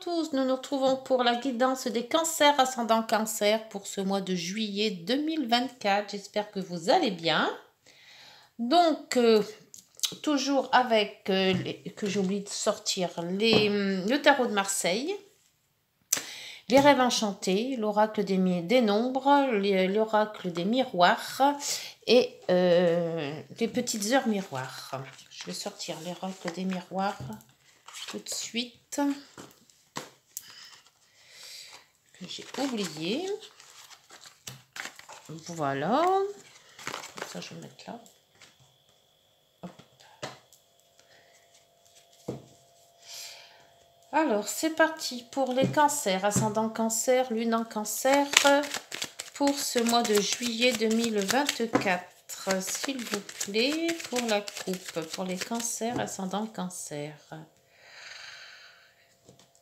tous, nous nous retrouvons pour la guidance des cancers ascendant cancer pour ce mois de juillet 2024. J'espère que vous allez bien. Donc, toujours avec, que j'ai oublié de sortir, le tarot de Marseille, les rêves enchantés, l'oracle des nombres, l'oracle des miroirs et les petites heures miroirs. Je vais sortir l'oracle des miroirs tout de suite, que j'ai oublié. Voilà, ça je vais mettre là. Hop. Alors c'est parti pour les cancers, ascendant cancer, lune en cancer, pour ce mois de juillet 2024. S'il vous plaît, pour la coupe, pour les cancers, ascendant cancer.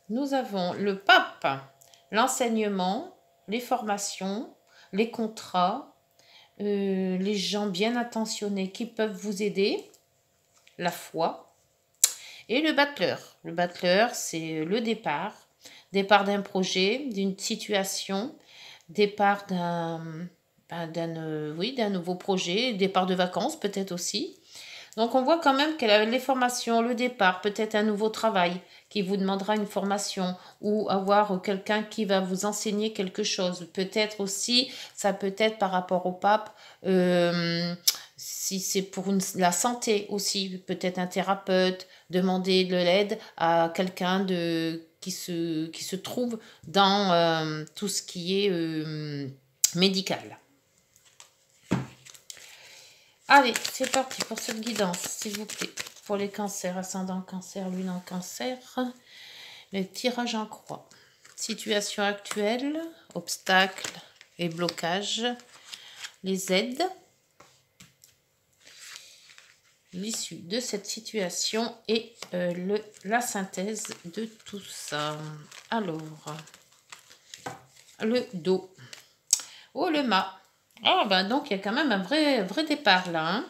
Nous avons le pape, l'enseignement, les formations, les contrats, les gens bien intentionnés qui peuvent vous aider, la foi, et le battleur. Le battleur, c'est le départ d'un projet, d'une situation, départ d'un nouveau projet, départ de vacances peut-être aussi. Donc on voit quand même qu'elle a les formations, le départ, peut-être un nouveau travail qui vous demandera une formation ou avoir quelqu'un qui va vous enseigner quelque chose. Peut-être aussi, ça peut être par rapport au pape, si c'est pour la santé aussi, peut-être un thérapeute, demander de l'aide à quelqu'un qui se trouve dans tout ce qui est médical. Allez, c'est parti pour cette guidance, s'il vous plaît. Pour les cancers, ascendant cancer, lune en cancer, le tirage en croix. Situation actuelle, obstacles et blocages, les aides, l'issue de cette situation et la synthèse de tout ça. Alors, le dos. Oh, le mât. Ah, ben donc il y a quand même un vrai départ là. Hein.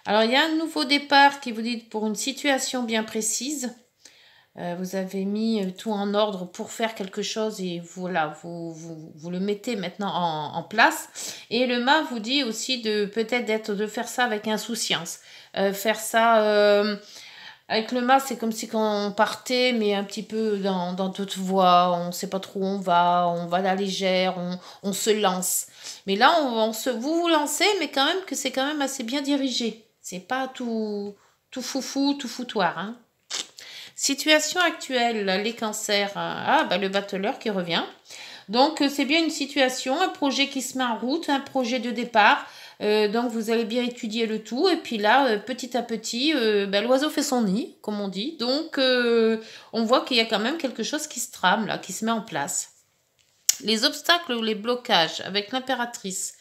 Alors, il y a un nouveau départ qui vous dit pour une situation bien précise. Vous avez mis tout en ordre pour faire quelque chose et voilà, vous le mettez maintenant en place. Et le mât vous dit aussi de faire ça avec insouciance. Faire ça avec le mât, c'est comme si quand on partait, mais un petit peu dans toute voie, on ne sait pas trop où on va à la légère, on se lance. Mais là, vous lancez, mais quand même que c'est quand même assez bien dirigé. C'est pas tout foufou, tout foutoir. Hein. Situation actuelle, les cancers, le battleur qui revient. Donc, c'est bien une situation, un projet qui se met en route, un projet de départ. Donc, vous allez bien étudier le tout. Et puis là, petit à petit, l'oiseau fait son nid, comme on dit. Donc, on voit qu'il y a quand même quelque chose qui se trame, là, qui se met en place. Les obstacles ou les blocages avec l'impératrice.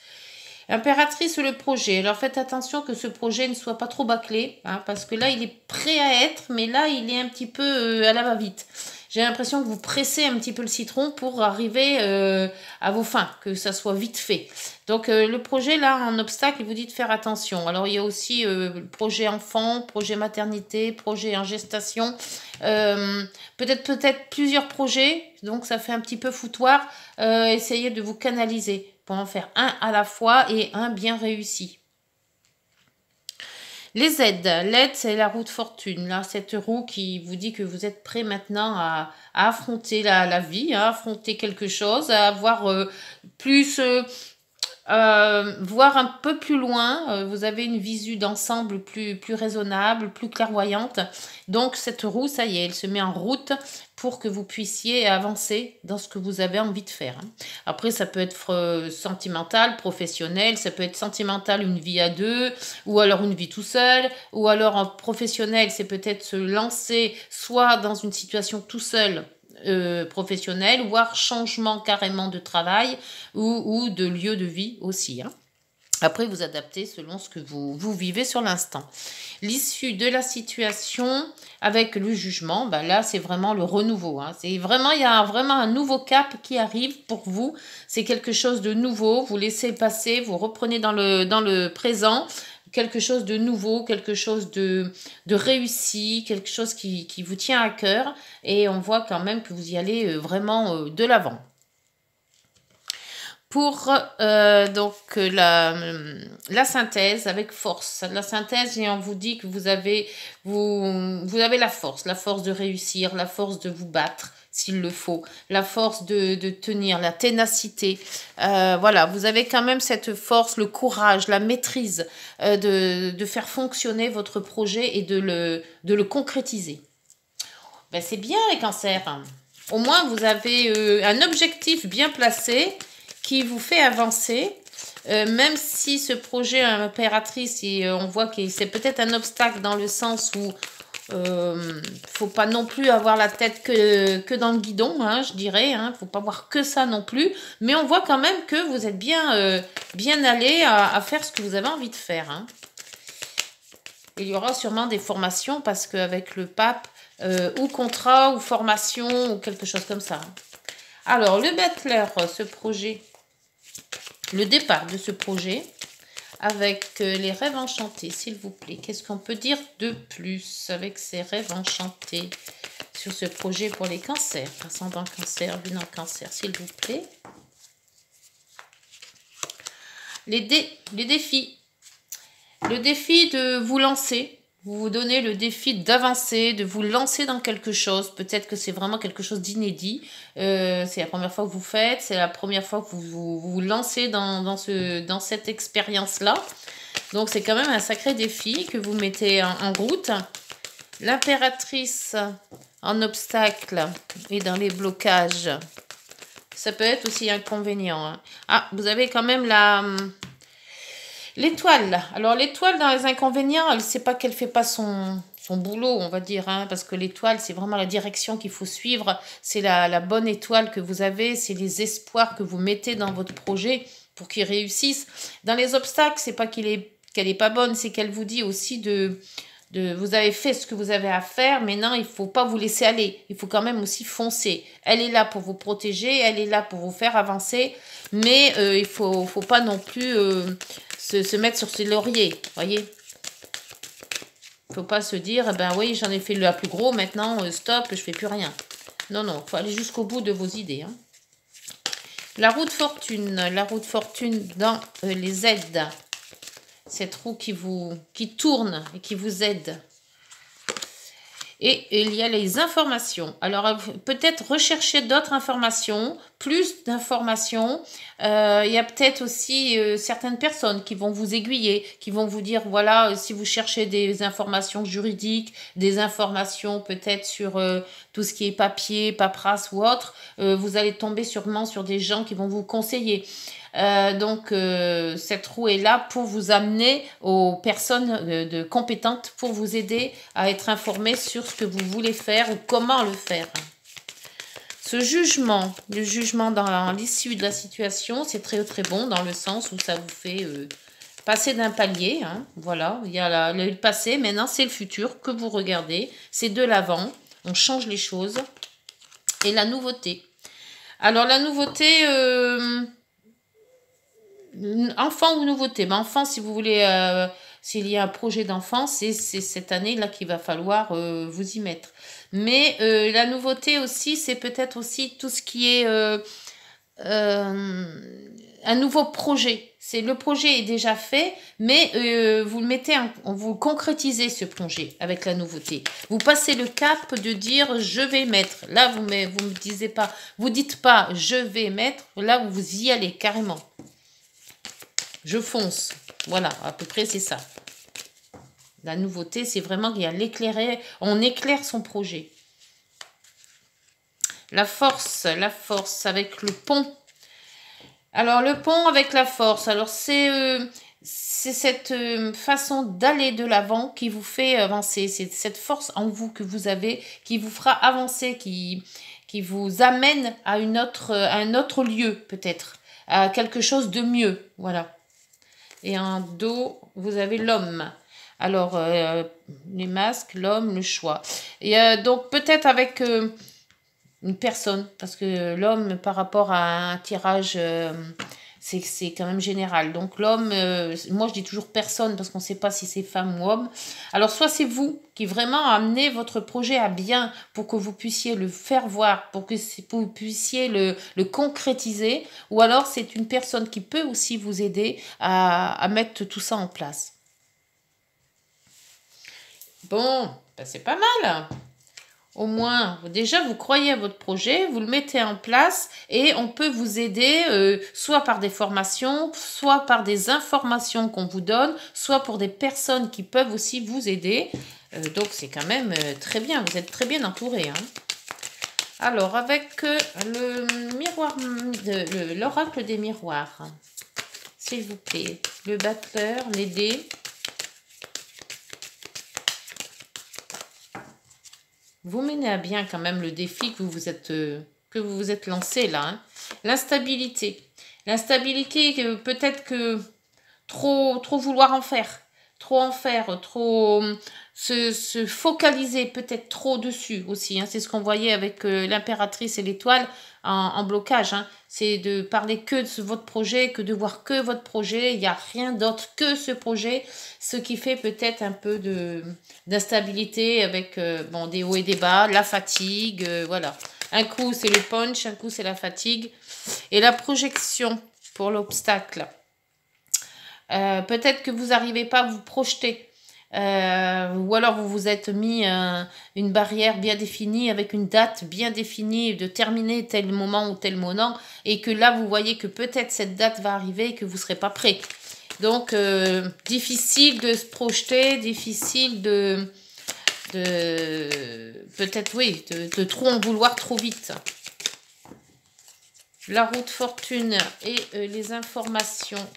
Impératrice, le projet. Alors faites attention que ce projet ne soit pas trop bâclé, hein, parce que là, il est prêt à être, mais là, il est un petit peu à la va-vite. J'ai l'impression que vous pressez un petit peu le citron pour arriver à vos fins, que ça soit vite fait. Donc, le projet, là, en obstacle, il vous dit de faire attention. Alors, il y a aussi le projet enfant, projet maternité, projet en gestation. Peut-être plusieurs projets, donc ça fait un petit peu foutoir. Essayez de vous canaliser pour en faire un à la fois et un bien réussi. Les aides. L'aide, c'est la roue de fortune. Là, cette roue qui vous dit que vous êtes prêt maintenant à affronter la vie, à affronter quelque chose, à avoir plus... voir un peu plus loin, vous avez une visu d'ensemble plus raisonnable, plus clairvoyante. Donc cette roue, ça y est, elle se met en route pour que vous puissiez avancer dans ce que vous avez envie de faire. Après, ça peut être sentimental, professionnel, ça peut être sentimental, une vie à deux, ou alors une vie tout seul, ou alors en professionnel, c'est peut-être se lancer soit dans une situation tout seul, professionnel, voire changement carrément de travail ou de lieu de vie aussi. Hein. Après, vous adaptez selon ce que vous vivez sur l'instant. L'issue de la situation avec le jugement, là, c'est vraiment le renouveau. Hein. Il y a vraiment un nouveau cap qui arrive pour vous. C'est quelque chose de nouveau. Vous laissez passer, vous reprenez dans le présent quelque chose de nouveau, quelque chose de réussi, quelque chose qui vous tient à cœur. Et on voit quand même que vous y allez vraiment de l'avant. Pour donc la synthèse avec force. La synthèse, et on vous dit que vous avez la force de réussir, la force de vous battre s'il le faut, la force de tenir, la ténacité. Voilà, vous avez quand même cette force, le courage, la maîtrise de faire fonctionner votre projet et de le concrétiser. Ben, c'est bien les cancers. Au moins, vous avez un objectif bien placé qui vous fait avancer, même si ce projet impératrice, on voit que c'est peut-être un obstacle dans le sens où faut pas non plus avoir la tête que dans le guidon, hein, je dirais, faut pas voir que ça non plus, mais on voit quand même que vous êtes bien allé à faire ce que vous avez envie de faire. Il y aura sûrement des formations parce qu'avec le pape, ou contrat, ou formation, ou quelque chose comme ça. Alors, le Bettler, ce projet, le départ de ce projet, avec les rêves enchantés, s'il vous plaît. Qu'est-ce qu'on peut dire de plus avec ces rêves enchantés sur ce projet pour les cancers, ascendant cancer, lune en cancer, s'il vous plaît. Les défis. Le défi de vous lancer. Vous vous donnez le défi d'avancer, de vous lancer dans quelque chose. Peut-être que c'est vraiment quelque chose d'inédit. C'est la première fois que vous faites. C'est la première fois que vous lancez dans cette expérience-là. Donc, c'est quand même un sacré défi que vous mettez en route. L'impératrice en obstacle et dans les blocages. Ça peut être aussi inconvénient. Ah, vous avez quand même l'étoile. Alors, l'étoile, dans les inconvénients, elle ne sait pas qu'elle ne fait pas son boulot, on va dire, parce que l'étoile, c'est vraiment la direction qu'il faut suivre. C'est la bonne étoile que vous avez, c'est les espoirs que vous mettez dans votre projet pour qu'il réussisse. Dans les obstacles, c'est pas qu'elle est pas bonne, c'est qu'elle vous dit aussi vous avez fait ce que vous avez à faire, mais non, il ne faut pas vous laisser aller. Il faut quand même aussi foncer. Elle est là pour vous protéger, elle est là pour vous faire avancer, mais il ne faut pas non plus se mettre sur ses lauriers, voyez. Il ne faut pas se dire, ben oui, j'en ai fait le plus gros, maintenant, stop, je ne fais plus rien. Non, non, il faut aller jusqu'au bout de vos idées. La roue de fortune dans les aides. Cette roue qui tourne et qui vous aide. Et il y a les informations. Alors, peut-être rechercher d'autres informations, plus d'informations. Il y a peut-être aussi certaines personnes qui vont vous aiguiller, qui vont vous dire, voilà, si vous cherchez des informations juridiques, des informations peut-être sur tout ce qui est papier, paperasse ou autre, vous allez tomber sûrement sur des gens qui vont vous conseiller. Donc, cette roue est là pour vous amener aux personnes compétentes pour vous aider à être informés sur ce que vous voulez faire ou comment le faire. Ce jugement, le jugement dans l'issue de la situation, c'est très très bon dans le sens où ça vous fait passer d'un palier. Voilà, il y a le passé, maintenant c'est le futur que vous regardez. C'est de l'avant, on change les choses. Et la nouveauté. Alors la nouveauté... enfant ou nouveauté, mais enfant, si vous voulez, s'il y a un projet d'enfant, c'est cette année-là qu'il va falloir vous y mettre. Mais la nouveauté aussi, c'est peut-être aussi tout ce qui est un nouveau projet. Le projet est déjà fait, mais vous le mettez, vous concrétisez ce projet avec la nouveauté. Vous passez le cap de dire je vais mettre. Là, vous me disiez pas, vous dites pas je vais mettre. Là, vous y allez carrément. Je fonce. Voilà, à peu près c'est ça. La nouveauté, c'est vraiment qu'il y a l'éclairer. On éclaire son projet. La force avec le pont. Alors, le pont avec la force. Alors, c'est cette façon d'aller de l'avant qui vous fait avancer. C'est cette force en vous que vous avez qui vous fera avancer, qui vous amène à un autre lieu, peut-être. À quelque chose de mieux. Voilà. Et en dos, vous avez l'homme. Alors, les masques, l'homme, le choix. Et donc, peut-être avec une personne, parce que l'homme, par rapport à un tirage, c'est quand même général. Donc l'homme, moi je dis toujours personne parce qu'on ne sait pas si c'est femme ou homme. Alors soit c'est vous qui vraiment amenez votre projet à bien pour que vous puissiez le faire voir, pour que vous puissiez le concrétiser, ou alors c'est une personne qui peut aussi vous aider à mettre tout ça en place. Bon, ben c'est pas mal. Au moins, déjà, vous croyez à votre projet, vous le mettez en place et on peut vous aider soit par des formations, soit par des informations qu'on vous donne, soit pour des personnes qui peuvent aussi vous aider. Donc, c'est quand même très bien, vous êtes très bien entouré. Hein. Alors, avec le miroir, l'oracle des miroirs, s'il vous plaît, le batteur, les dés. Vous menez à bien quand même le défi que vous vous êtes lancé là. Hein. L'instabilité. L'instabilité, peut-être que trop vouloir en faire. Trop se focaliser peut-être trop dessus aussi. Hein. C'est ce qu'on voyait avec l'impératrice et l'étoile en blocage. Hein. C'est de parler que de votre projet, que de voir que votre projet. Il n'y a rien d'autre que ce projet. Ce qui fait peut-être un peu d'instabilité avec bon, des hauts et des bas, la fatigue. Voilà. Un coup, c'est le punch, un coup, c'est la fatigue. Et la projection pour l'obstacle. Peut-être que vous n'arrivez pas à vous projeter. Ou alors vous vous êtes mis une barrière bien définie avec une date bien définie de terminer tel moment ou tel moment et que là vous voyez que peut-être cette date va arriver et que vous ne serez pas prêt. Donc difficile de se projeter, difficile de peut-être oui, de trop en vouloir trop vite. La route fortune et les informations.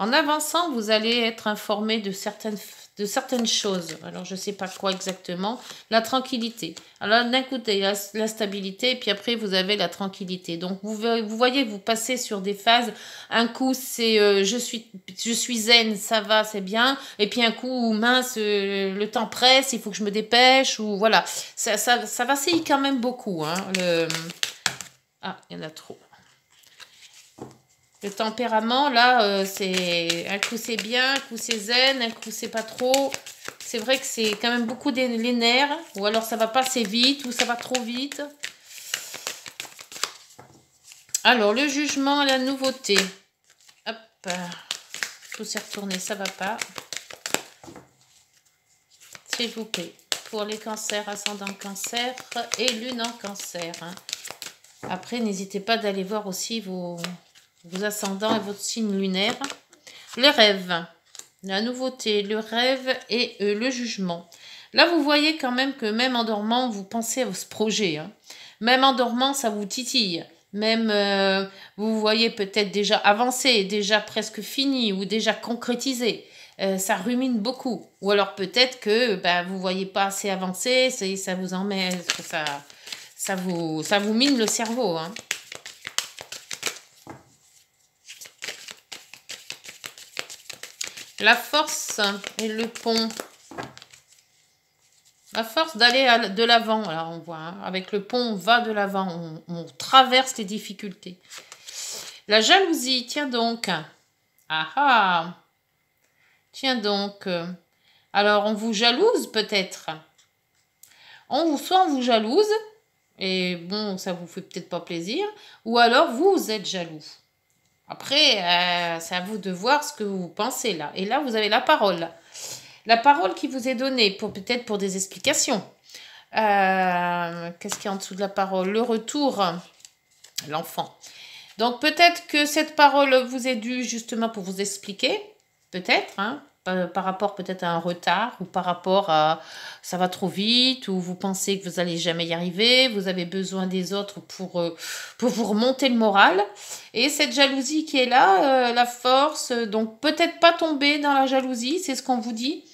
En avançant, vous allez être informé de certaines choses. Alors, je ne sais pas quoi exactement. La tranquillité. Alors, d'un côté, la stabilité, et puis après, vous avez la tranquillité. Donc, vous voyez, vous passez sur des phases. Un coup, c'est je suis zen, ça va, c'est bien. Et puis, un coup, mince, le temps presse, il faut que je me dépêche. Ou voilà. Ça vacille quand même beaucoup. Hein, Ah, il y en a trop. Le tempérament, là, c'est un coup c'est bien, un coup c'est zen, un coup c'est pas trop. C'est vrai que c'est quand même beaucoup les nerfs, ou alors ça va pas assez vite, ou ça va trop vite. Alors, le jugement, la nouveauté. Hop, tout s'est retourné, ça va pas. S'il vous plaît, pour les cancers, ascendant cancer et lune en cancer. Hein. Après, n'hésitez pas d'aller voir aussi vos ascendants et votre signe lunaire. Le rêve, la nouveauté, le rêve et le jugement. Là, vous voyez quand même que même en dormant, vous pensez à ce projet. Hein. Même en dormant, ça vous titille. Même vous voyez peut-être déjà avancé, déjà presque fini ou déjà concrétisé. Ça rumine beaucoup. Ou alors peut-être que vous ne voyez pas assez avancé, ça vous emmène, ça vous mine le cerveau. Hein. La force et le pont. La force d'aller de l'avant. Alors on voit, hein, avec le pont, on va de l'avant. On traverse les difficultés. La jalousie, tiens donc. Ah ah. Tiens donc. Alors on vous jalouse peut-être. Soit on vous jalouse. Et bon, ça vous fait peut-être pas plaisir. Ou alors vous êtes jaloux. Après, c'est à vous de voir ce que vous pensez là. Et là, vous avez la parole. La parole qui vous est donnée, peut-être pour des explications. Qu'est-ce qu'il y a en dessous de la parole? Le retour, l'enfant. Donc peut-être que cette parole vous est due justement pour vous expliquer. Peut-être, hein, par rapport peut-être à un retard ou par rapport à ça va trop vite ou vous pensez que vous n'allez jamais y arriver, vous avez besoin des autres pour vous remonter le moral. Et cette jalousie qui est là, la force, donc peut-être pas tomber dans la jalousie, c'est ce qu'on vous dit.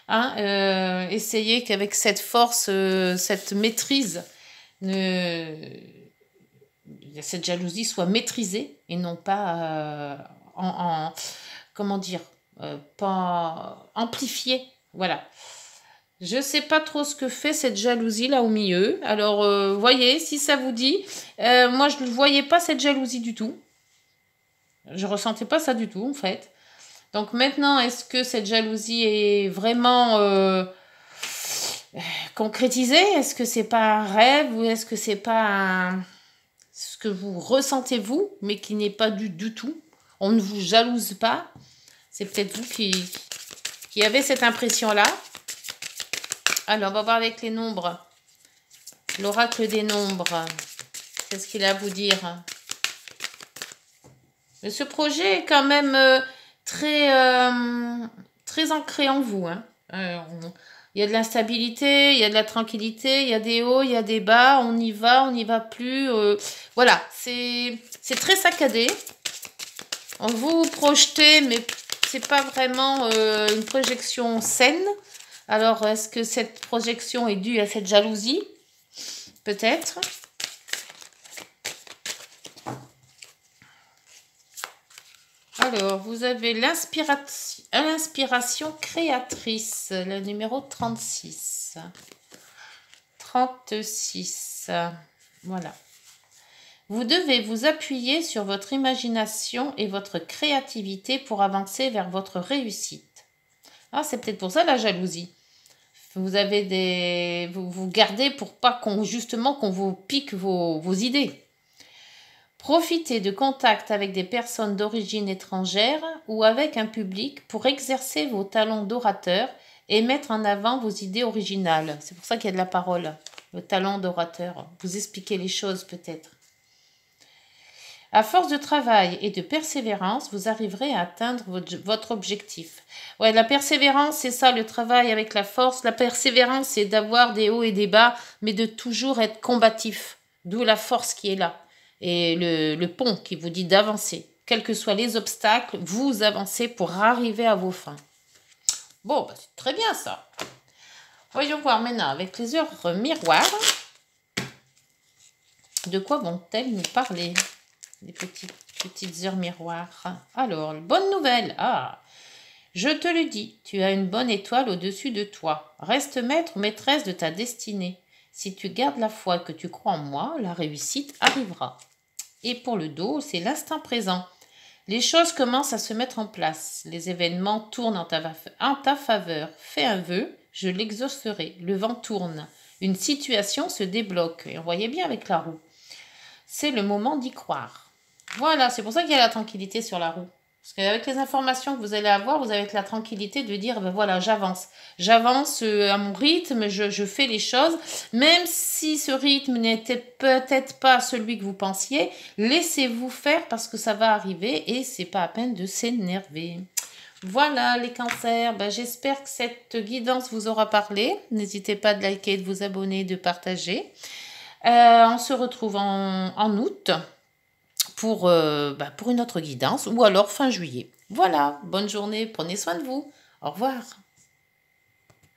Hein, essayez qu'avec cette force, cette maîtrise, cette jalousie soit maîtrisée et non pas comment dire, pas amplifiée. Voilà. Je sais pas trop ce que fait cette jalousie là au milieu. Alors, voyez, si ça vous dit, moi je ne voyais pas cette jalousie du tout. Je ressentais pas ça du tout en fait. Donc maintenant, est-ce que cette jalousie est vraiment concrétisée? Est-ce que c'est pas un rêve ou est-ce que c'est pas ce que vous ressentez vous, mais qui n'est pas du tout? On ne vous jalouse pas. C'est peut-être vous qui avez cette impression-là. Alors, on va voir avec les nombres. L'oracle des nombres. Qu'est-ce qu'il a à vous dire? Mais ce projet est quand même très ancré en vous. Hein. Il y a de l'instabilité, il y a de la tranquillité, il y a des hauts, il y a des bas. On y va, on n'y va plus. Voilà, c'est très saccadé. On vous projetez, mais c'est pas vraiment une projection saine. Alors, est-ce que cette projection est due à cette jalousie? Peut-être. Alors, vous avez l'inspiration créatrice, le numéro 36. 36. Voilà. Vous devez vous appuyer sur votre imagination et votre créativité pour avancer vers votre réussite. Ah, c'est peut-être pour ça la jalousie. Vous avez vous gardez pour pas qu'on vous pique vos idées. Profitez de contacts avec des personnes d'origine étrangère ou avec un public pour exercer vos talents d'orateur et mettre en avant vos idées originales. C'est pour ça qu'il y a de la parole, le talent d'orateur. Vous expliquez les choses peut-être. À force de travail et de persévérance, vous arriverez à atteindre votre objectif. Ouais, la persévérance, c'est ça, le travail avec la force. La persévérance, c'est d'avoir des hauts et des bas, mais de toujours être combatif. D'où la force qui est là. Et le pont qui vous dit d'avancer. Quels que soient les obstacles, vous avancez pour arriver à vos fins. Bon, bah, c'est très bien ça. Voyons voir maintenant avec les heures miroirs. De quoi vont-elles nous parler? Des petites heures miroirs. Alors, bonne nouvelle. Ah, je te le dis, tu as une bonne étoile au-dessus de toi. Reste maître ou maîtresse de ta destinée. Si tu gardes la foi et que tu crois en moi, la réussite arrivera. Et pour le dos, c'est l'instant présent. Les choses commencent à se mettre en place. Les événements tournent en ta faveur. Fais un vœu, je l'exaucerai. Le vent tourne. Une situation se débloque. Et on voyait bien avec la roue. C'est le moment d'y croire. Voilà, c'est pour ça qu'il y a la tranquillité sur la roue. Parce qu'avec les informations que vous allez avoir, vous avez la tranquillité de dire, ben voilà, j'avance. J'avance à mon rythme, je fais les choses. Même si ce rythme n'était peut-être pas celui que vous pensiez, laissez-vous faire parce que ça va arriver et c'est pas à peine de s'énerver. Voilà les cancers, ben, j'espère que cette guidance vous aura parlé. N'hésitez pas de liker, de vous abonner, de partager. On se retrouve en août. Pour une autre guidance ou alors fin juillet. Voilà, bonne journée, prenez soin de vous. Au revoir.